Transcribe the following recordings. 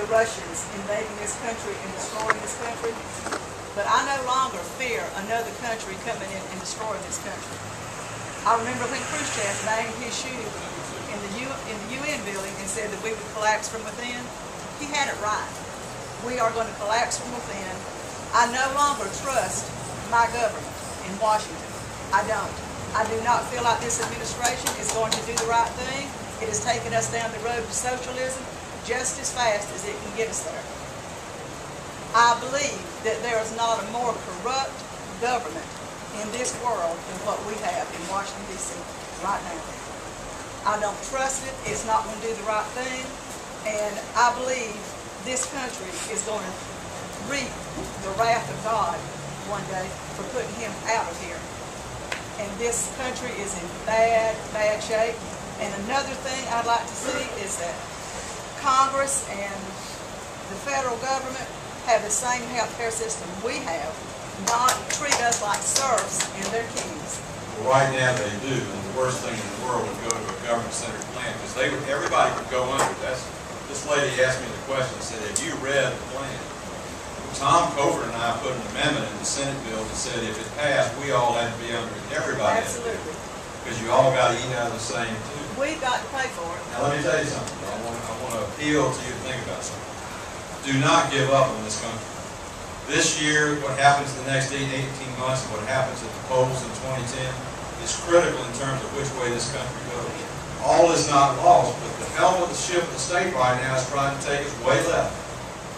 the Russians invading this country and destroying this country. But I no longer fear another country coming in and destroying this country. I remember when Khrushchev banged his shoe in the UN building and said that we would collapse from within. He had it right. We are going to collapse from within. I no longer trust my government in Washington. I don't. I do not feel like this administration is going to do the right thing. It has taken us down the road to socialism just as fast as it can get us there. I believe that there is not a more corrupt government in this world than what we have in Washington, D.C. right now. I don't trust it. It's not going to do the right thing. And I believe this country is going to reap the wrath of God one day for putting him out of here. And this country is in bad, bad shape. And another thing I'd like to see is that Congress and the federal government have the same health care system we have, not treat us like serfs and their kings. Well, right now they do, and the worst thing in the world would go to a government-centered plan, because everybody would go under. This lady asked me the question, said, have you read the plan? Tom Cover and I put an amendment in the Senate bill that said if it passed, we all had to be under it. Everybody Absolutely. had to be. Because you all got to eat out of the same tube. We've got to pay for it. Now let me tell you something. I want to appeal to you to think about something. Do not give up on this country. This year, what happens in the next 18 months and what happens at the polls in 2010 is critical in terms of which way this country goes. All is not lost, but the helm of the ship of the state right now is trying to take us way left,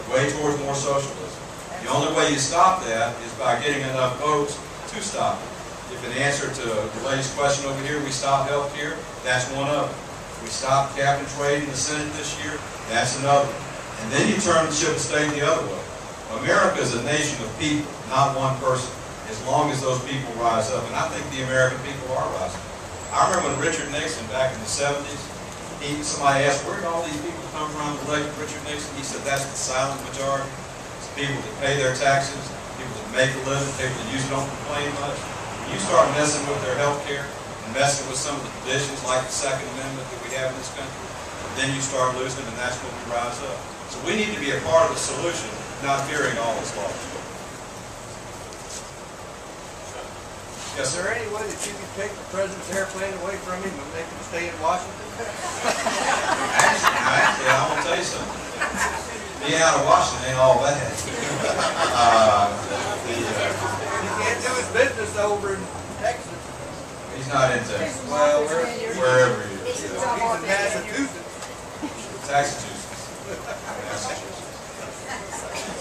way towards more socialism. The only way you stop that is by getting enough votes to stop it. If in answer to the lady's question over here, we stop health care, that's one of them. We stop cap and trade in the Senate this year, that's another. And then you turn the ship of state the other way. America is a nation of people, not one person, as long as those people rise up. And I think the American people are rising. I remember when Richard Nixon, back in the 70s, somebody asked, where did all these people come from that elected Richard Nixon? He said, that's the silent majority. It's people that pay their taxes, people that make a living, people that usually don't complain much. When you start messing with their health care and messing with some of the traditions like the Second Amendment that we have in this country, then you start losing, and that's when we rise up. So we need to be a part of the solution, not fearing all this loss. Yes, Is there any way that you can take the president's airplane away from him and make him stay in Washington? Actually, I want to tell you something. Being out of Washington ain't all bad. He can't do his business over in Texas. He's not in Texas. Well, Wherever he is. he's in Massachusetts. Massachusetts.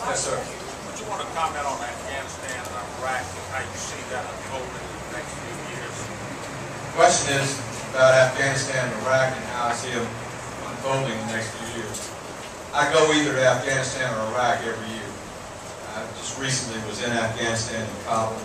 Yes, sir. Would you want to comment on Afghanistan and Iraq and how you see that unfolding in the next few years? The question is about Afghanistan and Iraq and how I see them unfolding in the next few years. I go either to Afghanistan or Iraq every year. I just recently was in Afghanistan in Kabul.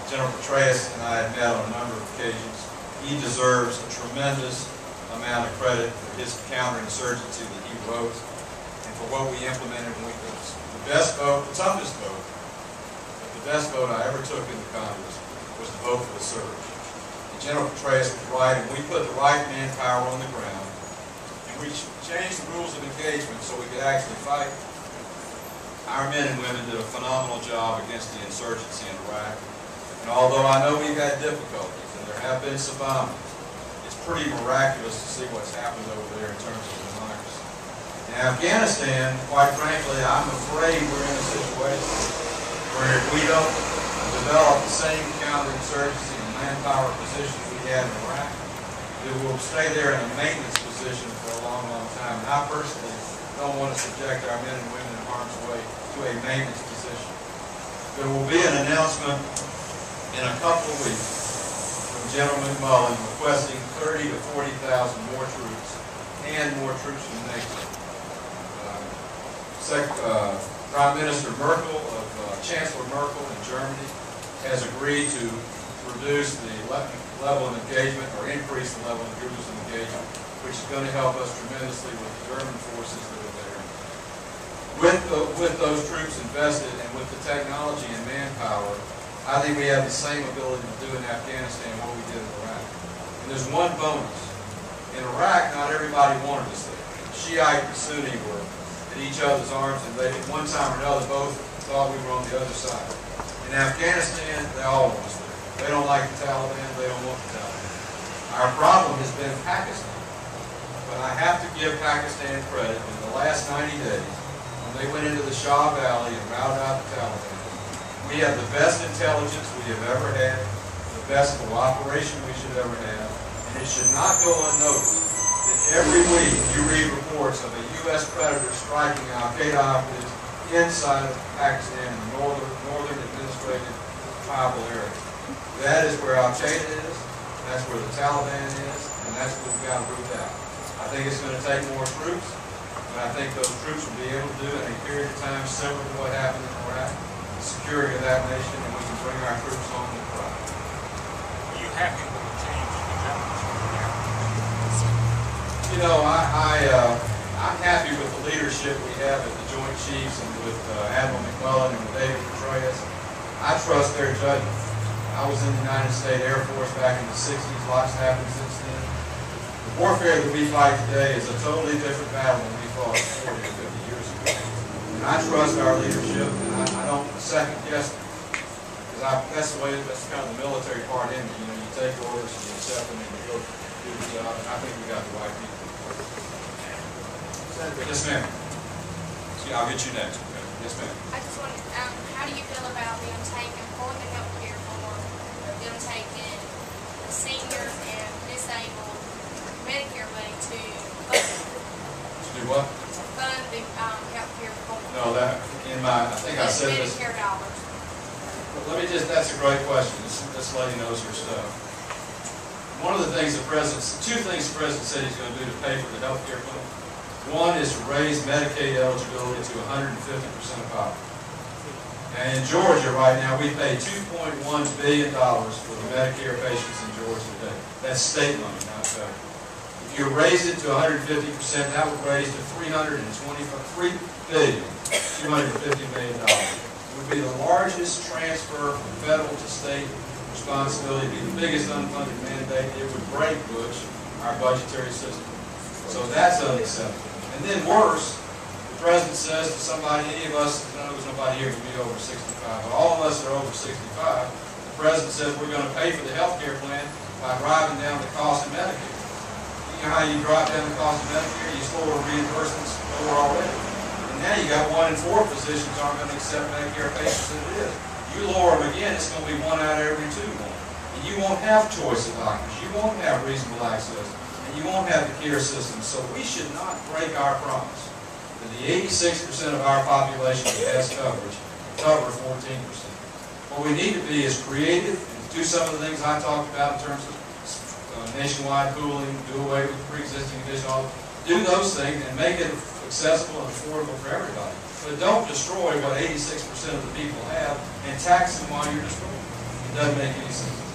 General Petraeus and I had met on a number of occasions. He deserves a tremendous amount of credit for his counterinsurgency that he wrote and for what we implemented when we did the best vote, the toughest vote, but the best vote I ever took in the Congress was the vote for the surge. And General Petraeus was right, and we put the right manpower on the ground, and we changed the rules of engagement so we could actually fight. Our men and women did a phenomenal job against the insurgency in Iraq. And although I know we've had difficulties, and there have been some bombings, it's pretty miraculous to see what's happened over there in terms of democracy. In Afghanistan, quite frankly, I'm afraid we're in a situation where if we don't develop the same counterinsurgency and manpower positions we had in Iraq, that we'll stay there in a maintenance position for a long, long time. And I personally don't want to subject our men and women in harm's way to a maintenance position. There will be an announcement in a couple of weeks from General McMullen requesting 30,000 to 40,000 more troops and more troops from NATO. Prime Minister Merkel, Chancellor Merkel in Germany, has agreed to reduce the level of engagement or increase the level of engagement, which is going to help us tremendously with the German forces that are there. With those troops invested and with the technology and manpower, I think we have the same ability to do in Afghanistan what we did in Iraq. And there's one bonus. In Iraq, not everybody wanted us there. The Shiite and Sunni were at each other's arms, and they, at one time or another, both thought we were on the other side. In Afghanistan, they all want us there. They don't like the Taliban, they don't want the Taliban. Our problem has been Pakistan. But I have to give Pakistan credit. In the last 90 days, when they went into the Shah Valley and routed out the Taliban, we have the best intelligence we have ever had, the best cooperation we should ever have, and it should not go unnoticed that every week you read reports of a U.S. predator striking Al-Qaeda operatives inside of Pakistan in the northern administrative tribal area. That is where Al-Qaeda is, that's where the Taliban is, and that's what we've got to root out. I think it's going to take more troops, but I think those troops will be able to do it in a period of time similar to what happened in Iraq, the security of that nation, and we can bring our troops home with pride. Are you happy with the change in the generals? You know, I'm happy with the leadership we have at the Joint Chiefs and with Admiral McClellan and with David Petraeus. I trust their judgment. I was in the United States Air Force back in the 60s. Lots happened since then. The warfare that we fight today is a totally different battle than we fought 40 or 50 years ago. And I trust our leadership, and I don't second guess them. Because that's the way, that's kind of the military part in me. You know, you take orders and you accept them and you go do the job. And I think we got the right people. Yes, ma'am. See, I'll get you next. Okay. Yes, ma'am. I just want how do you feel about them taking for the health care reform, them taking the seniors and disabled Medicare money to To do what? fund the health care reform? No, that, in my, I think I said this. Medicare dollars. Let me just, that's a great question. This lady knows her stuff. One of the things the president, two things the president said he's going to do to pay for the health care plan. One is to raise Medicaid eligibility to 150% of poverty. And in Georgia right now, we pay $2.1 billion for the Medicare patients in Georgia today. That's state money, not federal. If you raise it to 150%, that would raise to $3.250 billion. It would be the largest transfer from federal to state responsibility. It would be the biggest unfunded mandate. It would break Bush, our budgetary system. So that's unacceptable. And then worse, the president says to somebody, any of us, I know there's nobody here to be over 65, but all of us are over 65, the president says we're going to pay for the health care plan by driving down the cost of Medicare. You know how you drive down the cost of Medicare? You slow reimbursements lower already. And now you got 1 in 4 physicians aren't going to accept Medicare patients as it is. You lower them again, it's going to be 1 out of every 2 more. And you won't have choice of doctors. You won't have reasonable access. You won't have the care system, so we should not break our promise that the 86% of our population that has coverage cover 14%. What we need to be is creative and do some of the things I talked about in terms of nationwide pooling, do away with pre-existing conditions, do those things and make it accessible and affordable for everybody. But don't destroy what 86% of the people have and tax them while you're destroying them. It doesn't make any sense.